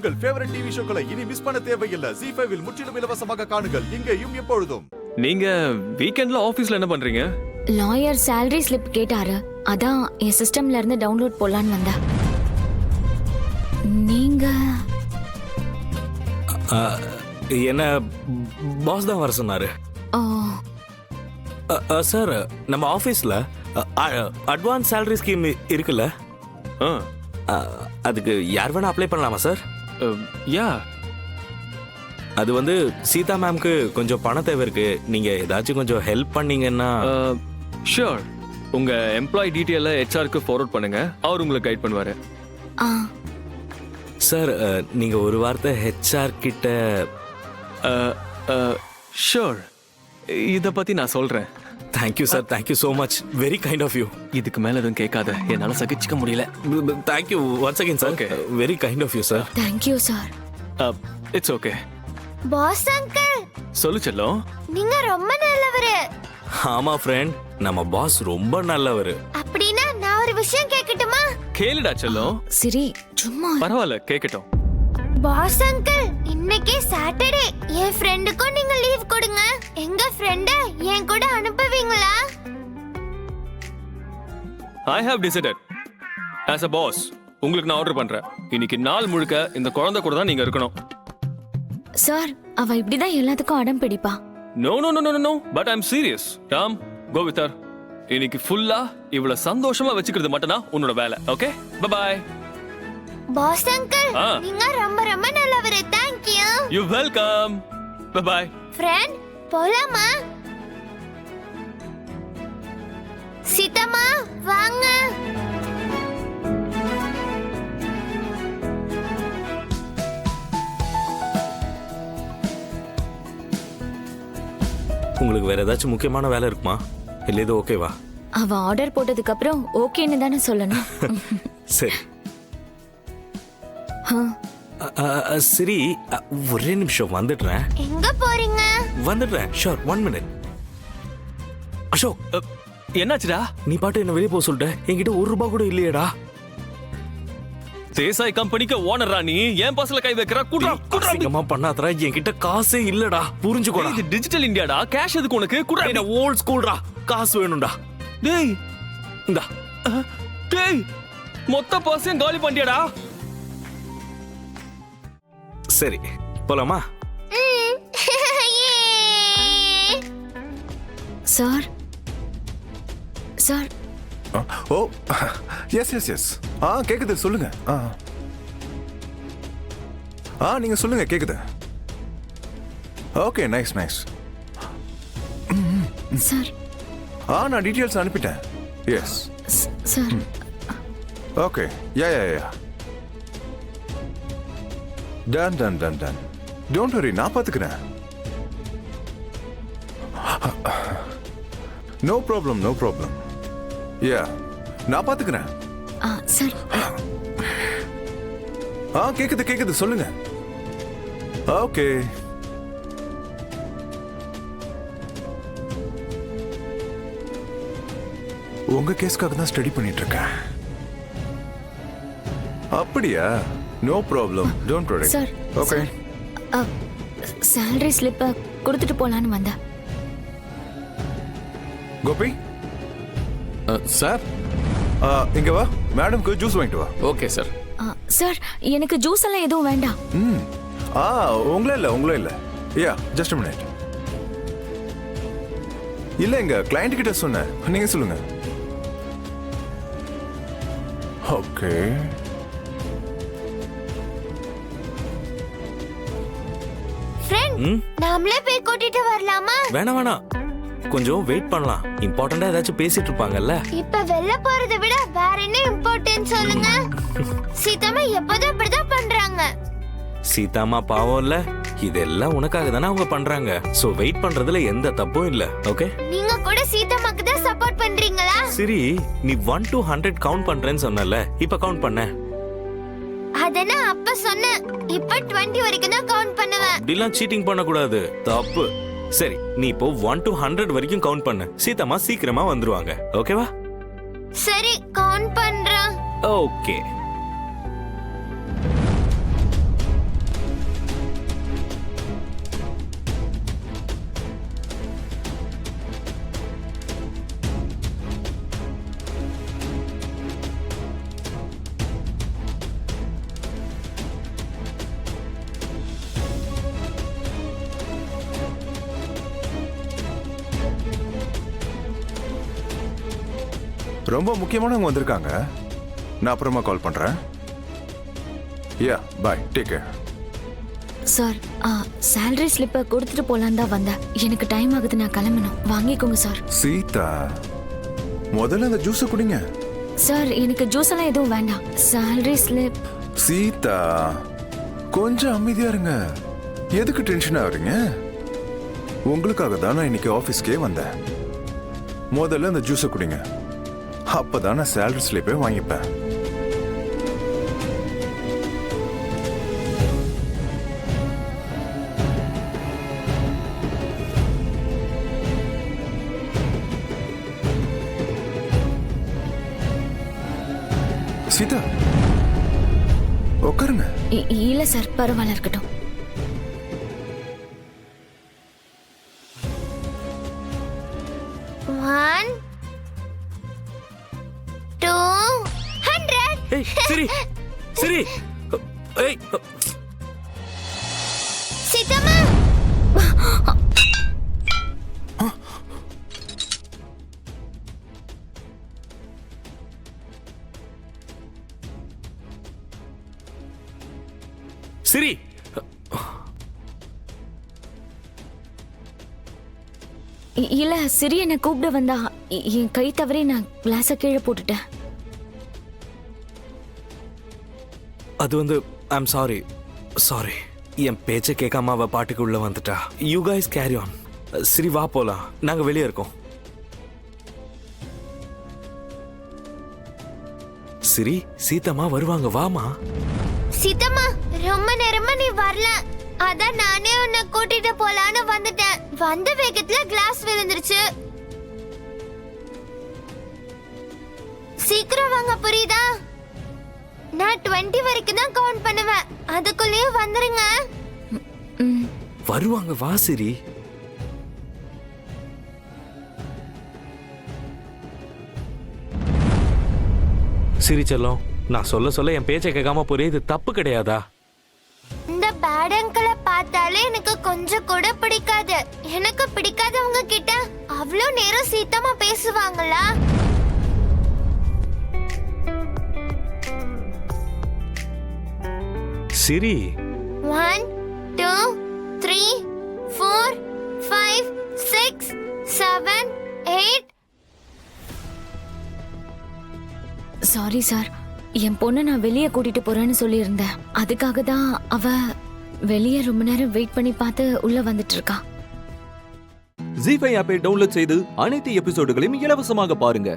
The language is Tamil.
உங்கள் ஃபேவரட் டிவி ஷோக்களை இனி மிஸ் பண்ண தேவையில்லை. ZEE5 இல் முற்றிலும் இலவசமாக காணுங்கள். இங்கேயும் எப்பொழுதும். நீங்க வீக்கெண்ட்ல ஆபீஸ்ல என்ன பண்றீங்க? லாயர் salary slip கேட்டாரு. அதான் என் சிஸ்டம்ல இருந்து டவுன்லோட் போடலான்னு வந்தா. நீங்க என்ன பாஸ் தான் வர சொன்னாரு. ஓ சார் நம்ம ஆஃபீஸில் அட்வான்ஸ் சேலரி ஸ்கீம் இருக்குல்ல, அதுக்கு யார் வேணா அப்ளை பண்ணலாமா சார்? யா, அது வந்து சீதா மேம்க்கு கொஞ்சம் பணம் தேவை இருக்கு. நீங்க ஏதாச்சும் கொஞ்சம் ஹெல்ப் பண்ணீங்கன்னா. ஷூர். உங்க எம்ப்ளாயி டீட்டெயில ஹெச்ஆருக்கு ஃபார்வர்ட் பண்ணுங்க, அவர் உங்களுக்கு கைட் பண்ணுவாரு. சார் நீங்க ஒரு வார்த்தை ஹெச்ஆர் கிட்ட. ஷூர், இத பத்தி நான் சொல்றேன். Thank you sir, thank you so much, very kind of you. இதுக்கு மேல எதுவும் கேட்காத, என்னால சகிச்சுக்க முடியல. Thank you once again sir, very kind of you sir. Thank you sir. It's okay. Boss uncle, சொல்லு செல்லம். நீங்க ரொம்ப நல்லவரு. ஆமா ஃப்ரெண்ட், நம்ம பாஸ் ரொம்ப நல்லவரு. அப்படின்னா நான் ஒரு விஷயம் கேட்கட்டுமா? கேளுடா செல்லம். சரி, சும்மா. பரவாயில்ல, கேட்கட்டும். பாஸ் அங்கிள், இன்னைக்கு சாட்டர்டே, என் ஃப்ரெண்டுக்கும் நீங்க லீவ் கொடுங்க. எங்க ஃப்ரெண்ட என் கூட அனுப்புவீங்களா? I have decided as a boss, உங்களுக்கு நான் ஆர்டர் பண்றேன். இன்னைக்கு நாள் முழுக்க இந்த குழந்தை கூட தான் நீங்க இருக்கணும். சார், அவ இப்படிதான் எல்லாத்துக்கும் அடம் பிடிப்பா. No, no, no, no, no, no. But I'm serious. Tom, go with her. இன்னைக்கு ஃபுல்லா இவள சந்தோஷமா வச்சுக்கிறது மட்டும் தான் உன்னோட வேலை. Okay, bye bye. Boss uncle, நீங்க ரொம்ப ரொம்ப நல்லவரு. Thank you. You welcome. Bye bye. Friend, போலாமா? சீதம்மா, வாங்க. உங்களுக்கு வேற ஏதாச்சும் முக்கியமான வேலை இருக்குமா, இல்லை இது ஓகேவா? அவ ஆர்டர் போட்டதுக்கு அப்புறம் ஓகேன்னு தானே சொல்லணும். சரி சரி, ஒரே நிமிஷம் வந்துடுறேன். எங்க போறீங்க? வந்துடுறேன், ஷோர், 1 minute. அசோக், என்னாச்சுடா? நீ பாட்டு என்ன வெளியே போக சொல்லிட்ட. என்கிட்ட ₹1 கூட இல்லையேடா. தேசாய் கம்பெனிக்கு ஓனரா நீ? ஏன் பஸ்ல கை வைக்கற? குட்ரா குட்ரா. சீக்கிரமா பண்ணாதடா, என்கிட்ட காசே இல்லடா. புரிஞ்சுக்கோடா, இது டிஜிட்டல் இந்தியாடா. கேஷ் எதுக்கு உனக்கு? குட்ரா. என்ன ஓல்ட் ஸ்கூல்டா, காசு வேணும்டா. டேய், இந்தா. டேய், மொத்த பஸ்ஸையும் காலி பண்ணிட்டியாடா? சரி, போலாமா? Sir, sir. Oh, yes yes yes. கேக்குது, சொல்லுங்க. நீங்க சொல்லுங்க, கேக்குது. Okay, nice nice. சார். நான் டீடைல்ஸ் அனுப்பிட்டேன். Yes sir. Okay, yeah yeah yeah. Done done done done. Don't worry, நான் பாத்துக்கிறேன். No problem, no problem. Yeah, நான் பாத்துக்கிறேன். சார். கேக்குது கேக்குது, சொல்லுங்க. ஓகே. உங்க கேஸ்க்காக தான் ஸ்டடி பண்ணிட்டு இருக்கேன். அப்படியா? No problem, don't worry. Sir. Okay. salary slip கொடுத்துட்டு போலான்னு வந்தா. கோபி சார், இங்க வா, மேடம்க்கு ஜூஸ் வாங்கிட்டு வா. Okay sir. சார், எனக்கு ஜூஸ் எல்லாம் எதுவும் வேண்டாம். உங்களே இல்ல. யா, ஜஸ்ட் a minute. இல்ல, எங்க கிளையண்ட் கிட்ட சொன்னேன், நீங்க சொல்லுங்க. ஓகே. ஃப்ரெண்ட், நாமளே போய் கூட்டிட்டு வரலாமா? வேணாம் வேணாம், கொஞ்சம் வெயிட் பண்ணலாம். இம்பார்ட்டண்டா ஏதாச்சும் பேசிட்டு இருப்பாங்கல்ல. இப்ப வெளில போறதை விட வேற என்ன இம்பார்ட்டன்ட் சொல்லுங்க? சீதாமா எப்போதும் அப்படிதான் பண்றாங்க. சீதாமா பாவம் இல்ல, இதெல்லாம் உனக்காக தானே அவங்க பண்றாங்க. சோ வெயிட் பண்றதுல எந்த தப்பும் இல்ல. ஓகே, நீங்க கூட சீதாமாக்கு தான் சப்போர்ட் பண்றீங்களா? சரி, நீ 1 to 100 கவுண்ட் பண்றேன்னு சொன்னல, இப்ப கவுண்ட் பண்ண. அதனா அப்ப சொன்னேன், இப்ப 20 வரைக்கும் தான் கவுண்ட் பண்ணுவேன். இப்படிலாம் சீட்டிங் பண்ண கூடாது, தப்பு. சரி, நீ இப்போ 1 to 100 வரைக்கும் கவுண்ட் பண்ணு. சீதாமா சீக்கிரமா வந்துருவாங்க. ஓகேவா? சரி, கவுண்ட் பண்றேன். ஓகே. ரொம்ப முக்கியமானவங்க வந்திருக்காங்க. நான் அப்புறமா கால் பண்றேன். யா பாய், டேக் கேர். சார் சேலரி ஸ்லிப்பை கொடுத்துட்டு போலான்னு தான் வந்தேன். எனக்கு டைம் ஆகுது, நான் கிளம்பணும். வாங்கிக்கோங்க சார். சீதா, முதல்ல அந்த ஜூஸை குடிங்க. சார் எனக்கு ஜூஸ் எல்லாம் எதுவும் வேண்டாம். Salary slip. சீதா, கொஞ்சம் அமைதியா இருங்க. எதுக்கு டென்ஷன் ஆகுறீங்க? உங்களுக்காக தான் நான் இன்னைக்கு ஆஃபீஸ்க்கே வந்தேன். முதல்ல அந்த ஜூஸை குடிங்க. அப்பதான் நான் சேலரி ஸ்லிப்பே வாங்கிப்பேன். சீதா, உட்காருங்க. இல்ல சார், பரவாயில்ல, இருக்கட்டும். One, 200. ஏய் சிரி, சிரி, ஏய் சீதம்மா, சிரி. இல்ல, சிரி என்ன கூப்பிட வந்தா என் கை தவறி நான் கிளாஸ கீழே போட்டுட்டேன். அது வந்து ஐம் சாரி, சாரி. என் பேச்சை கேட்காம அவ பாட்டுக்கு உள்ள வந்துட்டா. You guys carry on. சரி வா போலாம், நாங்க வெளியே இருக்கோம். சரி, சீதம்மா வருவாங்க, வாமா. சீதம்மா, ரொம்ப நேரமா நீ வரல. அதான் நானே உன்னை கூட்டிட்டு போலான்னு வந்துட்டேன். வந்த வேகத்துல கிளாஸ் விழுந்துருச்சு. சீக்கிரம் வாங்க, புரியுதா? நான் 20 வரைக்கும் தான் கவுண்ட் பண்ணுவேன். அதுக்குள்ளேயே வந்துருங்க. வருவாங்க, வா சிரி. சிரி செல்லம், நான் சொல்ல சொல்ல என் பேச்சை கேட்காம போறே, இது தப்பு கிடையாதா? இந்த பேட் அங்கிளை பார்த்தாலே எனக்கு கொஞ்சம் கூட பிடிக்காது. எனக்கு பிடிக்காதவங்க கிட்ட அவ்வளோ நேரம் சீத்தமா பேசுவாங்களா? சிரி. 1, 2, 3, 4, 5, 6, 7, 8. சாரி சார், என் பொண்ணை நான் வெளியே கூட்டிட்டு போறேன்னு சொல்லியிருந்தேன். அதுக்காக தான் அவ வெளியே ரொம்ப நேரம் வெயிட் பண்ணி பார்த்து உள்ள வந்துட்டு இருக்கா. ஜீ5 ஆப்பை டவுன்லோட் செய்து அனைத்து எபிசோடுகளையும் இலவசமாக பாருங்க.